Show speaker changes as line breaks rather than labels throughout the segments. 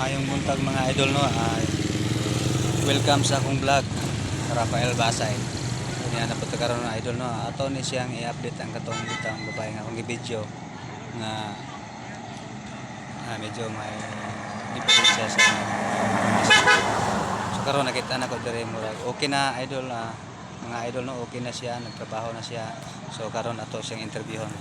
Maayong buntag mga idol no. Welcome sa akong vlog. Rafael Basay. Niya na pud karon na idol no. Ato ni siyang i-update ang katong bitang babae nga akong gi-video nga medyo may diferensya sa so karon nakita na ko dire murag okay na idol mga idol no, okay na siya, nagtrabaho na siya. So karon ato siyang interviewon.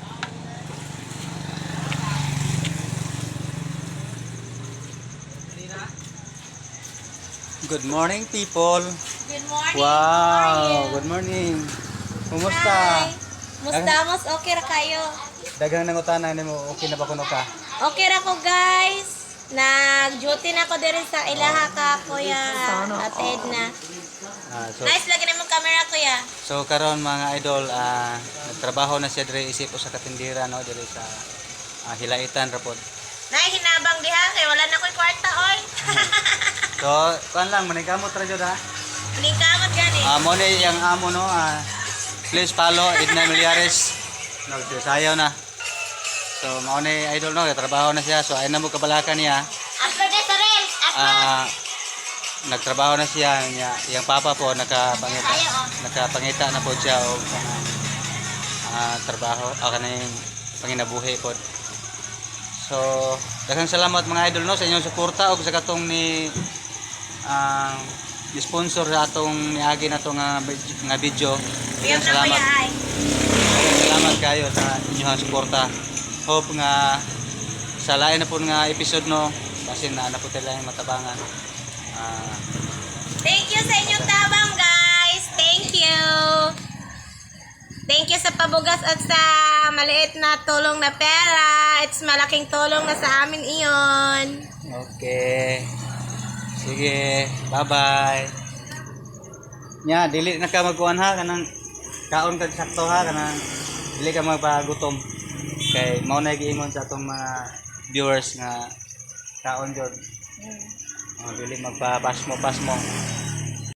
Good morning, people.
Good morning.
Wow, good morning. Kumusta?
Hi. Mustamos, okay ra kayo?
Daghang nangutana nimo, okay na ba kuno ka?
Okay ra ko guys. Nag-duty na ko diri sa ilaha ka kuya. Ated na.
So
Nice lagi na mo camera kuya.
so karon mga idol, nagtrabaho na siya dire isip usa ka tindera no dire sa Hilaitan ra pod.
Nay hinabang diha kay wala na koy kwarta oy.
So, kuan lang manigamot ra jud ha.
Ning kamot gani.
Mo ni yang amo no, please follow Edna Milyares. Nagsayaw na. So, mao ni idol no, trabaho na siya. So, ay na mo kabalakan niya.
After this reels,
Nagtrabaho na siya niya. Yang papa po nakapangita na po siya og trabaho kaning panginabuhi po. So, daghang salamat mga idol no sa inyong suporta og sa katong ni sponsor sa atong niagi na to nga video. Daghang salamat. Daghang salamat kayo sa inyong suporta. Hope nga sa lain na po nga episode no kasi na po tayo lang matabangan.
Thank you sa inyong tabang guys. Thank you. Thank you sa pabugas at sa maliit na tulong na pera. It's malaking tulong na sa amin iyon.
Okay. Sige, bye-bye. Nya, dili na ka magkuhan ha kanang kaon ka sakto ha kanang dili ka magpagutom. Kay mao na giingon sa atong mga viewers nga kaon jud. Dili magpapasmo-pasmo.